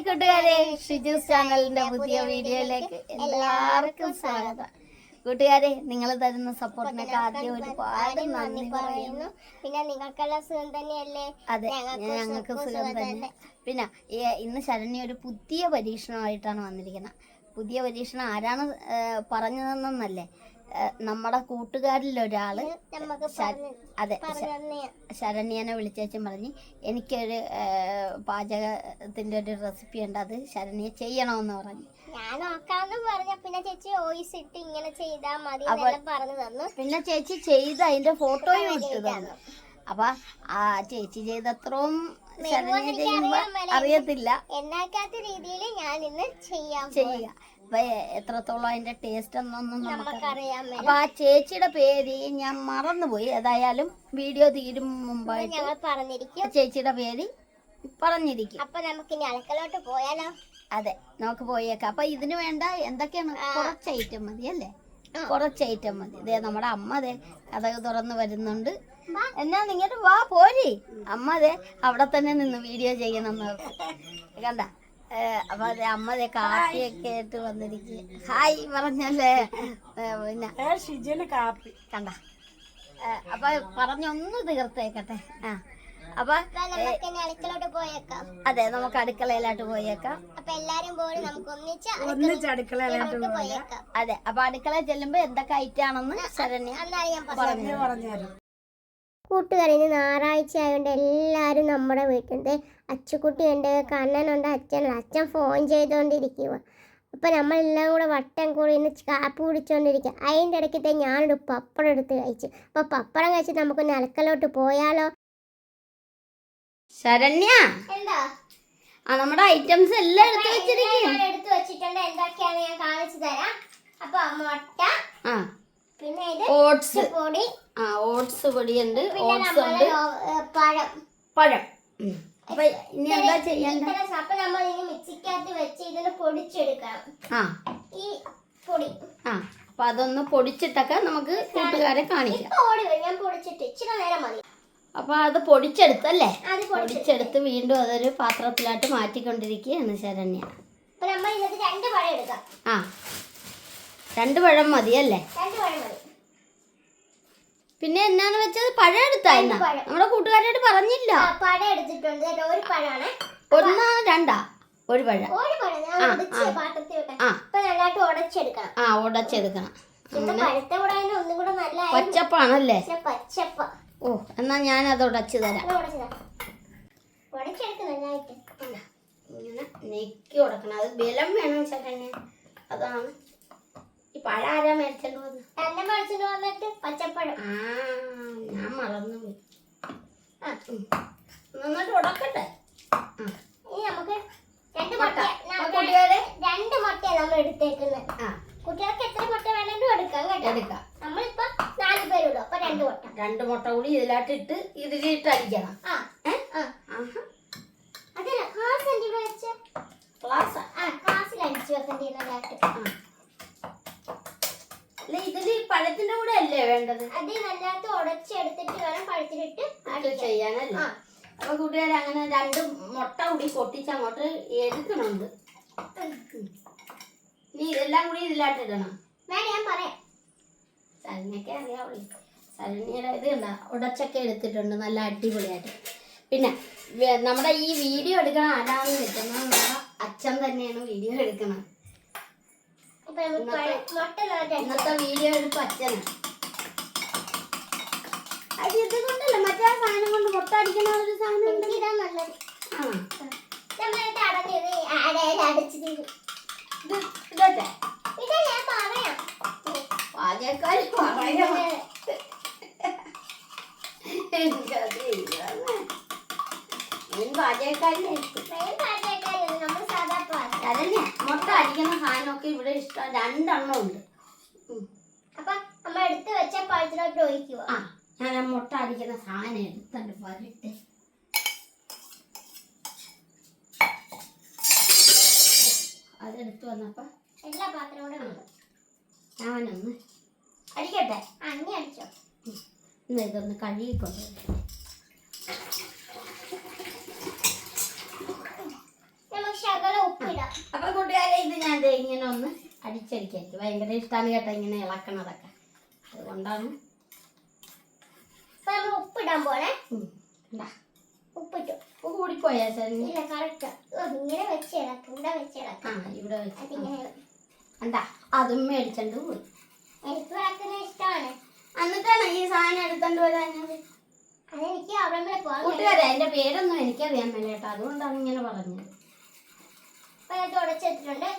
കൂട്ടുകാരെ, ഷിജൂസ് ചാനലിന്റെ പുതിയ വീഡിയോയിലേക്ക് എല്ലാവർക്കും സ്വാഗതം. കൂട്ടുകാരെ, നിങ്ങൾ തരുന്ന സപ്പോർട്ടിനൊക്കെ ആദ്യം ഒരുപാട് നന്ദി പറയുന്നു. പിന്നെ നിങ്ങൾക്കെല്ലാം സുഖം തന്നെയല്ലേ? അതെ, ഞങ്ങൾക്ക് സുഖം തന്നെ. പിന്നെ ഇന്ന് ശരണ്യ ഒരു പുതിയ പരീക്ഷണമായിട്ടാണ് വന്നിരിക്കുന്നത്. പുതിയ പരീക്ഷണം ആരാണ് പറഞ്ഞതെന്നല്ലേ, നമ്മുടെ കൂട്ടുകാരിൽ ഒരാള് അതെ ശരണ്യനെ വിളിച്ചേച്ചും പറഞ്ഞ് എനിക്കൊരു പാചകത്തിന്റെ ഒരു റെസിപ്പി ഉണ്ട്, അത് ശരണ്യ ചെയ്യണമെന്ന് പറഞ്ഞു. ഞാൻ നോക്കാന്ന് പറഞ്ഞ പിന്നെ ചേച്ചി വോയിസ് ഇട്ട് ഇങ്ങനെ ചെയ്താൽ മതി പറഞ്ഞു തന്നു. പിന്നെ ചേച്ചി ചെയ്ത് അതിന്റെ ഫോട്ടോയും ഇട്ട് തന്നു. അപ്പൊ ആ ചേച്ചി ചെയ്തത്രയും ശരണ്യ ചെയ്യുമ്പോ അറിയത്തില്ല, എന്നാക്കാത്ത രീതിയിൽ ഞാൻ ഇന്ന് ചെയ്യുക. അപ്പൊ എത്രത്തോളം അതിന്റെ ടേസ്റ്റ് എന്നൊന്നും നമുക്കറിയാം. അപ്പൊ ആ ചേച്ചിയുടെ പേര് ഞാൻ മറന്നുപോയി. ഏതായാലും വീഡിയോ തീരും മുമ്പായിട്ട് പറഞ്ഞിരിക്കും, ചേച്ചിയുടെ പേര് പറഞ്ഞിരിക്കും. അപ്പൊ നമുക്ക് ഇനി അടുക്കളോട്ട് പോയാലോ? അതെ, നമുക്ക് പോയേക്കാം. അപ്പൊ ഇതിന് വേണ്ട എന്തൊക്കെയാണ്? കുറച്ച് ഐറ്റം മതി അല്ലേ? കുറച്ച് ഐറ്റം മതി. ഇതേ നമ്മുടെ അമ്മ അതെ കഥക് തുറന്ന് വരുന്നുണ്ട്. എന്നാ നിങ്ങട്ട് വാ, പോരി. അമ്മ അതെ അവിടെ തന്നെ നിന്ന് വീഡിയോ ചെയ്യണം കണ്ട. അപ്പൊ അതെ അമ്മ അതെ കാപ്പിയൊക്കെ ആയിട്ട് വന്നിരിക്കുക. ഹായ് പറഞ്ഞല്ലേ, പിന്നെ കാപ്പി കണ്ട. അപ്പൊ പറഞ്ഞൊന്ന് തീർത്തേക്കട്ടെ. അപ്പൊ അടുക്കളോട്ട് പോയേക്കാം. അതെ, നമുക്ക് അടുക്കളയിലോട്ട് പോയേക്കാം. അപ്പൊ എല്ലാരും പോയി നമുക്ക് ഒന്നിച്ച് അടുക്കളയിലോട്ട് പോയേക്കാം. അതെ, അപ്പൊ അടുക്കളയിൽ ചെല്ലുമ്പോ എന്തൊക്കെ ഐറ്റം ആണെന്ന് ശരണ്യ പറഞ്ഞു. കൂട്ടുകാരി, ഞായറാഴ്ച ആയതുകൊണ്ട് എല്ലാവരും നമ്മുടെ വീട്ടിൽ അച്ചുകുട്ടിയുണ്ട്, കണ്ണനുണ്ട്, അച്ഛനുണ്ട്. അച്ഛൻ ഫോൺ ചെയ്തുകൊണ്ടിരിക്കുക. അപ്പം നമ്മളെല്ലാം കൂടെ വട്ടം കൂടി ഇന്ന് കാപ്പി കുടിച്ചുകൊണ്ടിരിക്കുക. അതിൻ്റെ ഇടയ്ക്കത്തെ ഞാനൊരു പപ്പടം എടുത്ത് കഴിച്ചു. അപ്പോൾ പപ്പടം കഴിച്ച് നമുക്കൊന്ന് അടുക്കളോട്ട് പോയാലോ? ശരണ്യ, നമ്മുടെ ഐറ്റംസ് എല്ലാം എടുത്ത് വെച്ചിട്ടുണ്ട്. എന്തൊക്കെയാണ് ഞാൻ കാണിച്ചു തരാം. അപ്പൊ മുട്ട, പിന്നെ ഇത് ഓട്സ് പൊടി, ഓട്സ് പൊടിയുണ്ട്, ഓട്സ് ഉണ്ട്, പഴം. അപ്പൊ ഇനി എന്താ ചെയ്യണ്ട? അപ്പൊ നമ്മൾ ഇനി മിക്സിക്കകത്ത് വെച്ച് ഇതിന് പൊടിച്ചെടുക്കണം. ഈ പൊടി അപ്പൊ അതൊന്ന് പൊടിച്ചിട്ടൊക്കെ നമുക്ക് കൂട്ടുകാരെ കാണിക്കാം. ഞാൻ പൊടിച്ചിട്ട് ഇച്ചിരി നേരം മതി. അപ്പൊ അത് പൊടിച്ചെടുത്തല്ലേ? പൊടിച്ചെടുത്ത് വീണ്ടും അതൊരു പാത്രത്തിലായിട്ട് മാറ്റിക്കൊണ്ടിരിക്കുകയാണ് ശരണ്യ. അപ്പൊ നമ്മൾ ഇതിനകത്ത് 2 പഴം എടുക്കാം. 2 പഴം മതിയല്ലേ? 2 പഴം മതി. പിന്നെ എന്നാണ് വെച്ചത്? പഴം എടുത്തായിരുന്നു. നമ്മുടെ കൂട്ടുകാരോട് പറഞ്ഞില്ല. പഴം എടുത്തിട്ടുണ്ട്. ഒരു പഴമാണ്. ഒന്നാ രണ്ടാ? ഒരു പഴം. ഉടച്ചെടുക്കണം. പച്ചപ്പാണല്ലേ? പച്ചപ്പ. ഓ, എന്നാ ഞാൻ അത് ഉടച്ചു തരാം. ഇങ്ങനെ നെക്കി ഉടക്കണം. അത് ബലം വേണം ശരണ്യ. അതാണ്. ഈ പഴം ആരാ മേടിച്ചോണ്ട് വന്നിട്ട് പച്ചപ്പഴം. ഞാൻ മറന്നുപോയി. നന്നായിട്ട് ഉടക്കട്ടെ. ഇനി നമുക്ക് 2 മുട്ട നമ്മൾ എടുത്തേക്കുന്നത്. കുട്ടികൾക്ക് എത്ര മുട്ട വേണമെങ്കിലും എടുക്കാം. നമ്മളിപ്പോ 4 പേരുള്ളൂ. അപ്പൊ 2 മുട്ട. 2 മുട്ട കൂടി ഇതിലാട്ടിട്ട് ഇതിലിട്ട് അടിക്കണം. അതല്ല, ഗ്ലാസ് എന്തിനാ വെച്ച? ഗ്ലാസ്സിൽ അടിച്ചു വെക്കേണ്ടതായിട്ട്. ഇതില് പഴത്തിന്റെ കൂടെ അല്ലേ വേണ്ടത്? അത് നല്ലാത്ത ഉടച്ചെടുത്തിട്ട് വേണം പഴത്തിലിട്ട് ചെയ്യാനല്ലേ? അപ്പൊ കൂട്ടുകാരെ, അങ്ങനെ 2 മുട്ട കൂടി പൊട്ടിച്ച് അങ്ങോട്ട് എടുക്കണുണ്ട്. നീ ഇതെല്ലാം കൂടി ഇതിലാട്ടിടണം. ഞാൻ പറയാം. ശരണ്യൊക്കെ അറിയാവുള്ളൂ. ശരണ്യയുടെ ഇത് കണ്ട ഉടച്ചൊക്കെ എടുത്തിട്ടുണ്ട് നല്ല അടിപൊളിയായിട്ട്. പിന്നെ നമ്മുടെ ഈ വീഡിയോ എടുക്കണം ആരാന്ന് വെച്ചാൽ നമ്മുടെ അച്ഛൻ തന്നെയാണ് വീഡിയോ എടുക്കണം. ഇന്നത്തെ വീഡിയോ എടുപ്പ് അച്ഛനാണ്. അത് ഇത് കൊണ്ടല്ല, മറ്റേ സാധനം കൊണ്ട് മുട്ട അടിക്കുന്ന ഒരു സാധനം പാചകക്കാര് ശരണ്യ, മുട്ട അടിക്കുന്ന സാധനമൊക്കെ ഇവിടെ ഇഷ്ടം 2 എണ്ണം ഉണ്ട്. അപ്പൊ നമ്മൾ എടുത്ത് വെച്ച പഴത്തിലോട്ട് ഒഴിക്കുക. ഞാൻ ആ മുട്ട അടിക്കുന്ന സാധനം എടുത്തുണ്ട് പറഞ്ഞിട്ട്. അതെടുത്ത് വന്നപ്പോ എല്ലാ പാത്രവും കൂടെ ഞാനൊന്ന് അടിക്കട്ടെ. അന്നി അടിച്ചോ. ഇതൊന്ന് കഴുകിക്കൊണ്ടു. നമുക്ക് ശകലം ഉപ്പിടാം. അപ്പൊ കൂട്ടുകാരെ ഇത് ഞാൻ ദേ ഇങ്ങനെ ഒന്ന് അടിച്ചടിക്കാൻ എനിക്ക് ഭയങ്കര ഇഷ്ടമാണ് കേട്ടോ ഇങ്ങനെ ഇളക്കണതൊക്കെ, അതുകൊണ്ടാണ്. അപ്പൊ നമ്മൾ ഉപ്പിടാൻ പോണേ. ഇണ്ടാ. ഉപ്പിട്ടു. ഉപ്പ് കൂടിപ്പോയാ ശരി? ഇല്ല, കറക്റ്റ്. ഇങ്ങനെ വെച്ച് ഇളക്കും, ഇവിടെ വെച്ച് ഇളക്കും. ഇവിടെ വെച്ച് അതിങ്ങനെ എന്താ അതും മേടിച്ചോണ്ട് പോയി. എനിക്ക് ഇളക്കുന്നത് ഇഷ്ടമാണ്. എന്നിട്ടാണ് ഈ സാധനം എടുത്തോണ്ട് വരാഞ്ഞത്. അതെനിക്ക് അവിടെ വരെ പോകാൻ. കൂട്ടുകാരെ അതിന്റെ പേരൊന്നും എനിക്കറിയാൻ മേല കേട്ടോ, അതുകൊണ്ടാണ് ഇങ്ങനെ പറഞ്ഞത്. അപ്പൊ അത് ഉടച്ചെടുത്തിട്ടുണ്ട്.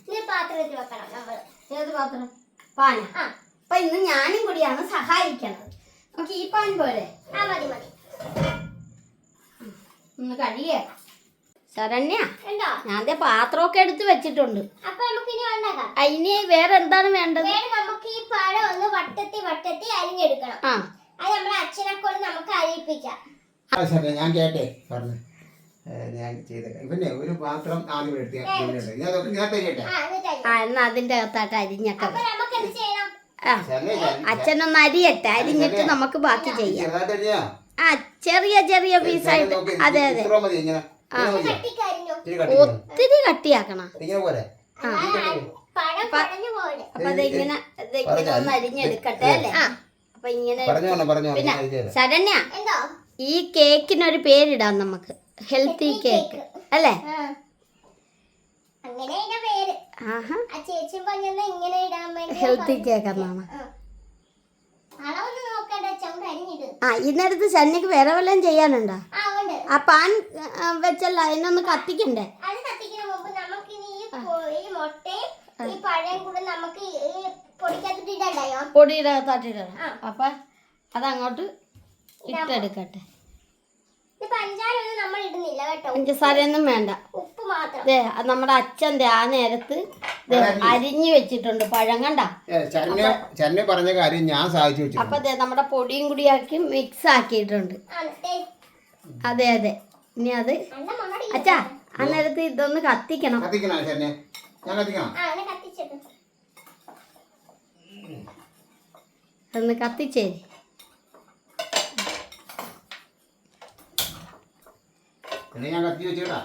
ഇനി പാത്രത്തിൽ വെക്കണം നമ്മൾ. ഏത് പാത്രം? പാന. അപ്പൊ ഇന്ന് ഞാനും കൂടിയാണ് സഹായിക്കണത്. നമുക്ക് ഈ പാൻ പോലെ മതി മതി. ഒന്ന് കഴിയേ ശരണ്യ, ഉണ്ടോ? ഞാൻ പാത്രമൊക്കെ എടുത്ത് വെച്ചിട്ടുണ്ട്. അപ്പൊ നമുക്ക് ഇനി ഉണ്ടാക്കാം. ഇനി വേറെ എന്താണ് വേണ്ടത്? നമുക്ക് ഈ പഴം ഒന്ന് വട്ടത്തി അരിഞ്ഞെടുക്കണം. അത് നമ്മുടെ അച്ഛനെ കൊണ്ട് നമുക്ക് അരിയിപ്പിക്കാം. ഞാൻ കേട്ടെ പറഞ്ഞു, ഞാൻ ചെയ്തേക്കാം. ഇവന്നെ ഒരു പാത്രം ആദ്യം എടുത്ത് എന്നാ അതിന്റെ അകത്തായിട്ട് അരിഞ്ഞൊക്കെ അപ്പൊ നമുക്ക് എന്ത് ചെയ്യണം? അച്ഛനൊന്ന് അരിയട്ടെ, അരിഞ്ഞിട്ട് നമുക്ക് ബാക്കി ചെയ്യാം. ചെറിയ ചെറിയ പീസായിട്ട്. അതെ അതെ, ഒത്തിരി കട്ടിയാക്കണം. അപ്പൊ അതിങ്ങനെ ഒന്ന് അരിഞ്ഞെടുക്കട്ടെ അല്ലേ? അപ്പൊ ഇങ്ങനെ പിന്നെ ശരണ്യ, ഈ കേക്കിനൊരു പേരിടാം നമുക്ക്, ഹെൽത്തി കേക്ക് അല്ലേ? ഹെൽത്തി കേക്ക് എന്നാണ്. ഇന്നടുത്ത് ശരണ്യക്ക് വേറെ വല്ലതും ചെയ്യാനുണ്ടോ? ആ പാൻ വെച്ചല്ല, അതിനൊന്ന് കത്തിക്കണ്ടേ? പൊടിയുടെ അകത്താട്ടിടണം. അപ്പൊ അതങ്ങോട്ട് ഇട്ടെടുക്കട്ടെ. പഞ്ചസാരയൊന്നും വേണ്ട. ഉപ്പ് മാത്രം. നമ്മുടെ അച്ഛൻ്റെ ആ നേരത്ത് അരിഞ്ഞു വെച്ചിട്ടുണ്ട് പഴം, കണ്ട? പറഞ്ഞ കാര്യം ഞാൻ സാധിച്ചു വെച്ചു. അപ്പൊ നമ്മുടെ പൊടിയും കൂടി ആക്കി മിക്സ് ആക്കിയിട്ടുണ്ട്. അതെ അതെ. ഇനി അത് അച്ഛാ ആ നേരത്ത് ഇതൊന്ന് കത്തിക്കണം. ഒന്ന് കത്തിച്ചേരി. ഞാൻ കത്തി വെച്ചേട്ടാ.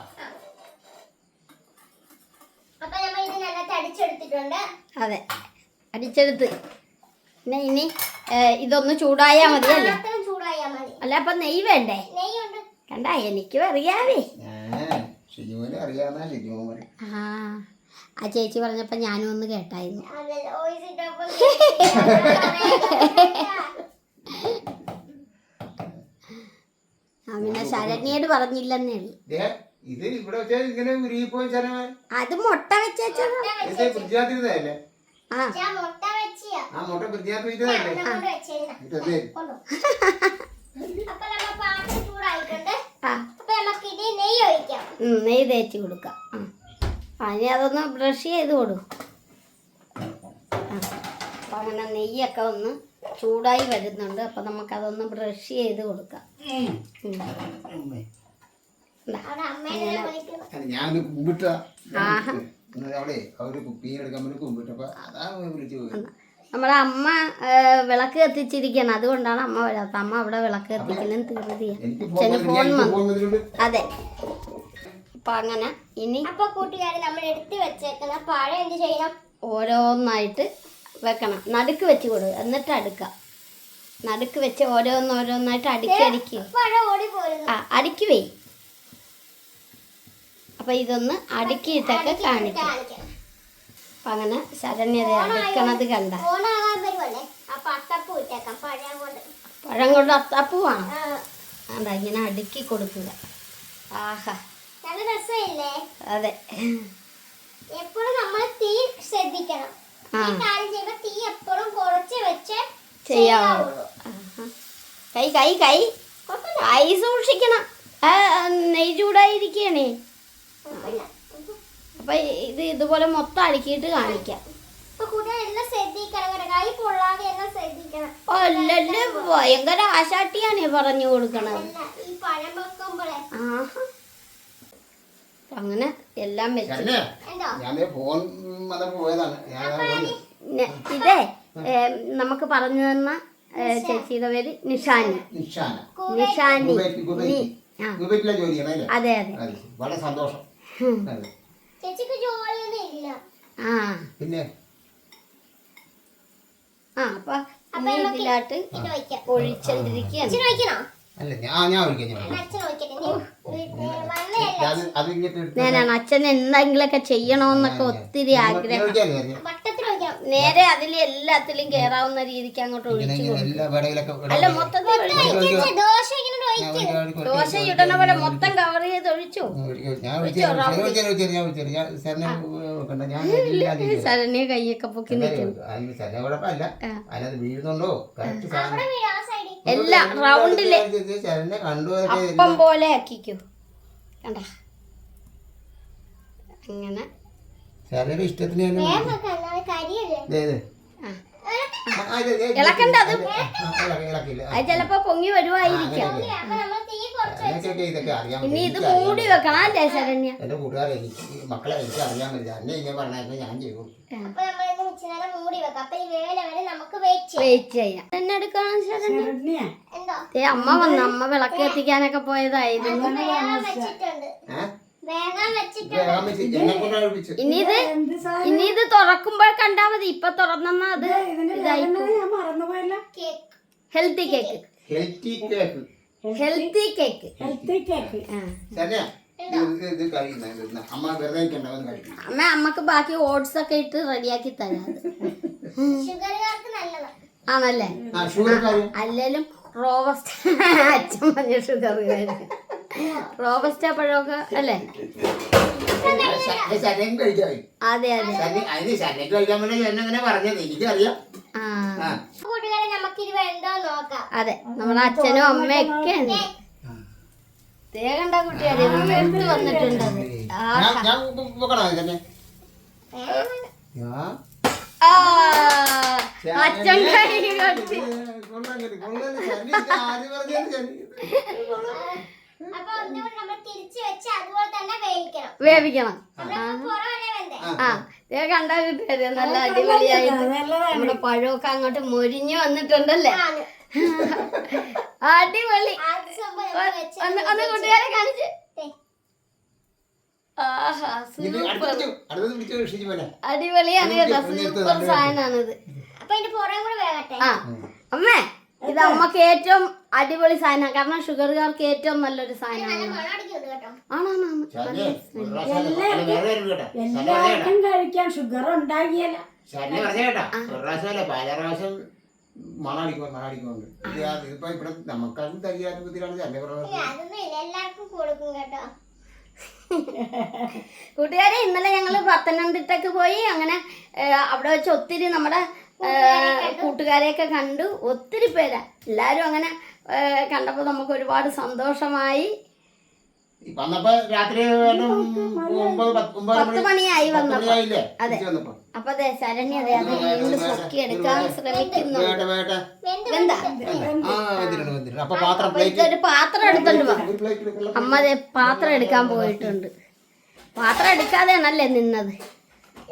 അതെ, അടിച്ചെടുത്ത്. പിന്നെ ഇനി ഇതൊന്ന് ചൂടായാ മതിയല്ലേ? അല്ല, അപ്പൊ നെയ്യ് വേണ്ടേ? കണ്ട, എനിക്കും അറിയാവേ. ആ ചേച്ചി പറഞ്ഞപ്പോ ഞാനും ഒന്ന് കേട്ടായിരുന്നു. പിന്നെ ശരണ്യോട് പറഞ്ഞില്ലെന്നേ ഉള്ളു. അത് മുട്ട വെച്ചേ. നെയ്യ് തേച്ച് കൊടുക്കാം. ഇനി അതൊന്ന് ബ്രഷ് ചെയ്ത് കൊടുക്കും. അപ്പൊ അങ്ങനെ നെയ്യൊക്കെ ഒന്ന് ചൂടായി വരുന്നുണ്ട്. അപ്പൊ നമുക്കതൊന്ന് ബ്രഷ് ചെയ്ത് കൊടുക്കാം. നമ്മുടെ അമ്മ വിളക്ക് കത്തിച്ചിരിക്കണം, അതുകൊണ്ടാണ് അമ്മ വരാത്ത. അമ്മ അവിടെ വിളക്ക് കത്തിക്കലും തീർത്തിയാ ഫോൺ വന്നു. അതെ. അപ്പൊ അങ്ങനെ ഇനി അപ്പൊ കൂട്ടുകാരെ നമ്മൾ എടുത്ത് വെച്ചേക്കുന്ന പഴം എന്ത് ചെയ്യണം? ഓരോന്നായിട്ട് വെക്കണം. നടുക്ക് വെച്ച് കൊടുക്കുക, എന്നിട്ട് അടുക്കാം. നടുക്ക് വെച്ച് ഓരോന്നോരോന്നായിട്ട് അടുക്കി അടുക്കി. അപ്പൊ ഇതൊന്ന് അടുക്കിയിട്ടൊക്കെ കാണിക്കാം. അപ്പൊ അങ്ങനെ ശരണ്യത അടുക്കണത് കണ്ട. പഴം കൊണ്ട് അത്തപ്പൂ വേണം. അതാ ഇങ്ങനെ അടുക്കി കൊടുക്കുക. ആഹാ, നല്ല രസമില്ലേ? അതെ. എപ്പോഴും നമ്മൾ തീ ശ്രദ്ധിക്കണം. തീ എപ്പോഴും കുറച്ച് വെച്ച് ചെയ്യാവുള്ളൂ. കൈ കൈ കൈ കൈ സൂക്ഷിക്കണം, നെയ്യ് ചൂടായിരിക്കണേ. അപ്പൊ ഇത് ഇതുപോലെ മൊത്തം അടുക്കിയിട്ട് കാണിക്കാം. അല്ലല്ലേ, ഭയങ്കര ആശാട്ടിയാണ് പറഞ്ഞു കൊടുക്കണത്. അങ്ങനെ എല്ലാം വെച്ച് ഇതേ നമുക്ക് പറഞ്ഞു തന്ന ചേച്ചിയുടെ പേര് നിഷാനി. നിഷാനി. അതെ അതെ. വളരെ സന്തോഷം. ചേച്ചിക്ക് ജോലിയൊന്നും ഇല്ല. ആ പിന്നെ ആ അപ്പൊ ഇതിലാട്ട് ഇത് വയ്ക്കാം. ഒഴിച്ചോണ്ടിരിക്കുകയാണ്. ഇച്ചിരി വയ്ക്കണോ? അല്ല ഞാൻ ഒഴിക്കാം അച്ഛൻ വയ്ക്കട്ടെ. വണ്ണയല്ല. അത് ഇങ്ങോട്ട് എടുത്ത് ഞാനാണ് അച്ഛൻ എന്തെങ്കിലുമൊക്കെ ചെയ്യണോന്നൊക്കെ ഒത്തിരി ആഗ്രഹം. വട്ടത്തിൽ വയ്ക്കണം. നേരെ അതിൽ എല്ലാത്തിലും കേറാവുന്ന രീതിക്ക് അങ്ങോട്ട് ഒഴിച്ചു കൊടുക്കും. എല്ലാ വടയിലൊക്കെ അല്ല മൊത്തത്തിൽ ഒഴിച്ചു. ദോശ ഇങ്ങനെ ഒഴിക്കും. ദോശ ഇടണ പോലെ മൊത്തം കവർ ചെയ്ത് ഒഴിച്ചു. ശരണ്യ കൈയൊക്കെ പൊക്കി നിൽക്കുന്നു. അവിടെ വീട് ആ സൈഡിൽ. എല്ലാം റൗണ്ടില് അപ്പം പോലെ ആക്കിക്കോ. കണ്ട അങ്ങനെ ശരണ്യയുടെ ഇഷ്ടത്തിന് വേഗം വെക്കാം, അല്ലാതെ കരിയല്ലേ. ഇളക്കണ്ട. അത് ഇളക്കില്ല അത് ചിലപ്പോ പൊങ്ങി വരുവായിരിക്കാം. അപ്പൊ നമ്മൾ തീ കുറച്ച് ഇതൊക്കെ അറിയാൻ ഇനി ഇത് മൂടി വെക്കണം അല്ലേ ശരണ്യ? എന്റെ കൂട്ടുകാരെ മക്കളെ എനിക്ക് അറിയാൻ പറ്റില്ല എന്നെ ഇങ്ങനെ പറഞ്ഞാൽ ഞാൻ ചെയ്യും. അപ്പൊ നമ്മളിത് ഇച്ചിരി നേരം മൂടി വെക്കാം. അപ്പൊ ഈ വേല വരെ നമുക്ക് വെയിറ്റ് ചെയ്യാം. വെയിറ്റ് ചെയ്യാം. എന്നെ എടുക്കണം ശരണ്യ. എന്തോ അമ്മ വന്നു. അമ്മ വിളക്ക് കത്തിക്കാനൊക്കെ പോയതായിരുന്നു. വേഗം വെച്ചിട്ടുണ്ട്. വേഗം വെച്ചിട്ടുണ്ട്. എന്നെ കൊണ്ട് ഒഴിപ്പിച്ചു. ഇനി ഇത് തുറക്കുമ്പോൾ കണ്ടാ മതി. ഇപ്പൊ തുറന്നെന്നാ അത് ഇതായി. Cake. Healthy cake. Healthy cake healthy cake. Saranya ഇത് കഴിക്കുന്ന അമ്മ വെറുതെ ഉണ്ടാവും കഴിക്കും. അമ്മക്ക് ബാക്കി ഓട്സ് ഒക്കെ ഇട്ട് റെഡിയാക്കി തരാം. ഷുഗറുകാർക്ക് നല്ലതാണ്. ആണല്ലേ? അല്ലേലും റോബസ്റ്റ് അച്ഛൻ പറഞ്ഞ ഷുഗർ റോബസ്റ്റ പഴമൊക്കെ അല്ലേ? ശരണ്യം കഴിക്കാൻ അതെ അതെ. അതിന് ശരണ്യക്ക് കഴിക്കാൻ വേണ്ടി എന്നെ പറഞ്ഞത് എനിക്കറിയാം. കൂട്ടുകാരെ നമുക്ക് ഇത് വേണ്ടോ നോക്കാം. അതെ നമ്മുടെ അച്ഛനും അമ്മയൊക്കെ കണ്ട കുട്ടിയാരെ എടുത്ത് വന്നിട്ടുണ്ട്. ഞാൻ നോക്കണോ തന്നെ അച്ഛൻ കൈ കൊട്ടി. അപ്പൊ ഒന്നുകൂടി നമ്മൾ തിരിച്ചു വെച്ച് അതുപോലെ തന്നെ വേവിക്കണം. വേവിക്കണം. പുറമേ വെന്തേ. ആ കണ്ടാ കിട്ടിയ നല്ല അടിപൊളിയായിട്ട് നമ്മുടെ പഴമൊക്കെ അങ്ങോട്ട് മൊരിഞ്ഞു വന്നിട്ടുണ്ടല്ലേ? അടിപൊളി. ഒന്ന് കൂട്ടുകാരെ കാണിച്ച്. ആഹാ സൂപ്പർ. അടിപൊളിയാണ് കേട്ടോ. സൂപ്പർ സാധനമാണിത്. അപ്പൊ ഇതിന്റെ പുറമെ കൂടെ വേകട്ടെ. ആ അമ്മേ ഇത് അമ്മക്ക് ഏറ്റവും അടിപൊളി സാധനമാണ്. കാരണം ഷുഗറുകാർക്ക് ഏറ്റവും നല്ലൊരു സാധനമാണ്. മണം അടിക്കുന്നുണ്ട് കേട്ടോ. ആണാണ്. എല്ലാവർക്കും കഴിക്കാൻ ഷുഗർ ഉണ്ടാകിയല്ല. ശരണ്യ പറഞ്ഞ കേട്ടാ ഒരു പ്രാവശ്യമല്ല പല പ്രാവശ്യം മണടിക്കുന്നുണ്ട്. ഇതിപ്പോ ഇവിടെ നമുക്കത് തരിയാത്ത ബുദ്ധിയാണ് ശരണ്യ പറഞ്ഞത്. അതൊന്നും ഇല്ല, എല്ലാവർക്കും കൊടുക്കും കേട്ടോ. കൂട്ടുകാരെ ഇന്നലെ ഞങ്ങള് പത്തനംതിട്ടക്ക് പോയി. അങ്ങനെ അവിടെ വെച്ച് ഒത്തിരി നമ്മുടെ കൂട്ടുകാരെയൊക്കെ കണ്ടു. ഒത്തിരി പേരാ. എല്ലാരും അങ്ങനെ കണ്ടപ്പോ നമുക്ക് ഒരുപാട് സന്തോഷമായി. വന്നപ്പോ രാത്രി 10 മണിയായി വന്നപ്പോ. അതെ. അപ്പൊ അതെ ശരണ്യ അതെ അത് വീണ്ടും പൊക്കി എടുക്കാൻ ശ്രമിക്കുന്നുണ്ട്. അപ്പൊ ഇതൊരു പാത്രം എടുത്തോണ്ട് പോ. അമ്മ അതെ പാത്രം എടുക്കാൻ പോയിട്ടുണ്ട്. പാത്രം എടുക്കാതെയാണല്ലേ നിന്നത്?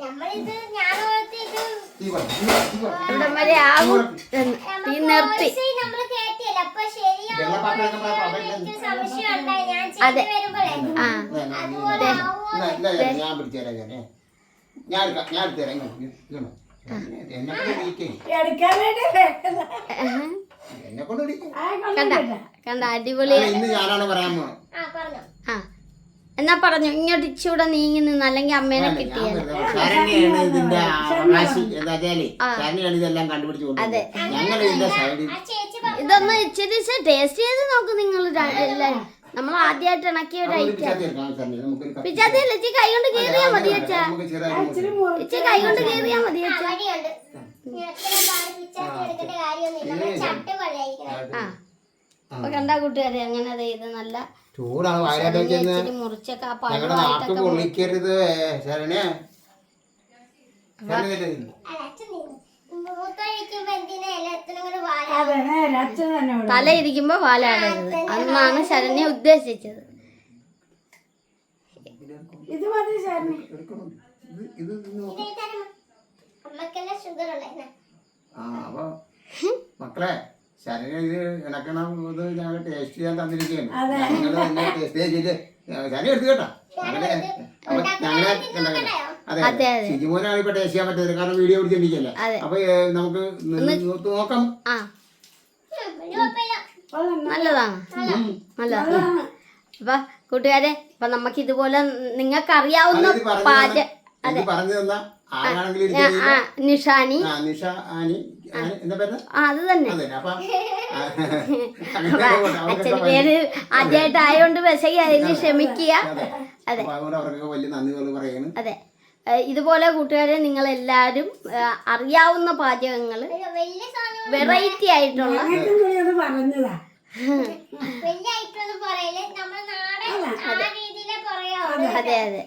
നമ്മളിത് ഞാൻ ഓർത്തിട്ട് ഇവിടെ വരെ ആകും ഈ നിർത്തി. നമ്മള് കേട്ടില്ല. അപ്പൊ ശരിയാവും സംശയം ഉണ്ടായി. ഞാൻ ചെയ്ത് വരുമ്പോഴേ ആ അതുപോലെ ഞാൻ പിടിച്ചേരാ ഞാൻ എടുത്തേരാ എന്നെ എടുക്കാൻ വേണ്ടി എന്നെ കൊണ്ട് പിടിക്കും. കണ്ട അടിപൊളി. ഇന്ന് ഞാനാണ് പറയാൻ പോണത്. പറഞ്ഞോ. ആ എന്നാ പറഞ്ഞു ഇങ്ങോട്ട് ഇച്ചിവിടെ നീങ്ങി നിന്ന് അല്ലെങ്കിൽ അമ്മേനെ കിട്ടിയാലേ. ശരണ്യാണ് ഇതിന്റെ അവകാശി എന്താ വെച്ചാല് ശരണ്യാണ് ഇതെല്ലാം കണ്ടുപിടിച്ചു അതെ. ഞങ്ങൾ ഇതിന്റെ സൈഡിൽ ആ ചേച്ചി ഇതൊന്ന് ഇച്ചിരി ടേസ്റ്റ് ചെയ്ത് നോക്ക് നിങ്ങൾ എല്ലാരും. നമ്മൾ ആദ്യമായിട്ട് ഇണക്കിയ ഒരു ഐറ്റം. പിച്ചാത്തിയല്ല ഇച്ചി കൈ കൊണ്ട് കീറിയാ മതി അച്ഛാ. ഇച്ചി കൈ കൊണ്ട് കീറിയാ മതി അച്ഛാ. വഴിയുണ്ട്. എടുക്കേണ്ട കാര്യമൊന്നുമില്ല. നമ്മൾ ചട്ട് കൊള്ളായിരിക്കണം. ആ അപ്പൊ കണ്ടാ കൂട്ടുകാരെ അങ്ങനെ അതെ ഇത് നല്ല ചൂടാണ് വയനാട്ടിൽ ഇച്ചിരി മുറിച്ചൊക്കെ ആ ഞങ്ങളുടെ നാക്ക് പഴമായിട്ടൊക്കെ പൊള്ളിക്കരുത് ശരണ്യ. മൂത്തൊഴിക്കുമ്പോ എന്തിനാ എല്ലാത്തിനും കൂടെ വാല. അതെ നേരെ അച്ഛൻ തന്നെ ഇവിടെ. തല ഇരിക്കുമ്പോ പാലാടരുത് എന്നാണ് ശരണ്യ ഉദ്ദേശിച്ചത്. ഇത് മതി ശരണി. അമ്മക്കെല്ലാം ഷുഗർ ഉണ്ടായിരുന്നു. അപ്പൊ മക്കളെ ശരണ്യ ഇത് ഇണക്കണം ഇത് ഞങ്ങൾ ടേസ്റ്റ് ചെയ്യാൻ തന്നിരിക്കുകയാണ്. ഞങ്ങൾ തന്നെ ടേസ്റ്റ് ചെയ്തിട്ട് ശനി എടുത്തു കേട്ടോ. അങ്ങനെ അപ്പൊ ഞങ്ങളെ കണ്ടോ. അതെ ശിജുമോനാണ് ഇപ്പൊ ടേസ്റ്റ് ചെയ്യാൻ പറ്റത്തില്ല, കാരണം വീഡിയോ പിടിച്ചിരിക്കല്ലേ. അപ്പൊ നമുക്ക് നോക്കാം. ആ നല്ലതാണ്, നല്ലതാണ്. അപ്പൊ കൂട്ടുകാരെ, അപ്പൊ നമുക്ക് ഇതുപോലെ നിങ്ങൾക്ക് അറിയാവുന്ന പാചകം പറഞ്ഞു തന്ന ആരാണെങ്കിലും നിഷാനി, നിഷ ആനി എന്താ പേര്? അത് തന്നെ. അപ്പൊ അച്ഛന് പേര് ആദ്യമായിട്ടായോണ്ട് വിശകി ക്ഷമിക്കുക. അതെ അവർക്ക് വലിയ നന്ദികൾ പറയുന്നു. അതെ, ഇതുപോലെ കൂട്ടുകാരെ നിങ്ങളെല്ലാവരും അറിയാവുന്ന പാചകങ്ങൾ വെറൈറ്റി ആയിട്ടുള്ള പറഞ്ഞതാ. അതെ അതെ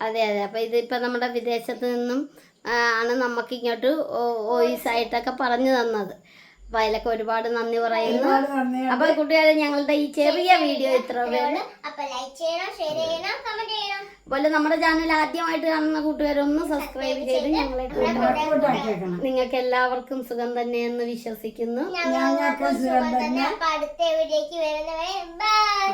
അതെ അതെ. അപ്പൊ ഇതിപ്പോ നമ്മുടെ വിദേശത്ത് നിന്നും ആണ് നമുക്ക് ഇങ്ങോട്ട് വോയിസ് ആയിട്ടൊക്കെ പറഞ്ഞു തന്നത്. അപ്പൊ അതിലൊക്കെ ഒരുപാട് നന്ദി പറയുന്നു. അപ്പൊ കൂട്ടുകാരെ, ഞങ്ങളുടെ ഈ ചെറിയ വീഡിയോ ഇത്ര വേണം. അതുപോലെ നമ്മുടെ ചാനൽ ആദ്യമായിട്ട് കാണുന്ന കൂട്ടുകാരൊന്ന് സബ്സ്ക്രൈബ് ചെയ്ത് ഞങ്ങളെ നിങ്ങൾക്ക് എല്ലാവർക്കും സുഖം തന്നെയെന്ന് വിശ്വസിക്കുന്നു. അടുത്ത വീഡിയോക്ക് വരുന്നവരെ ബൈ.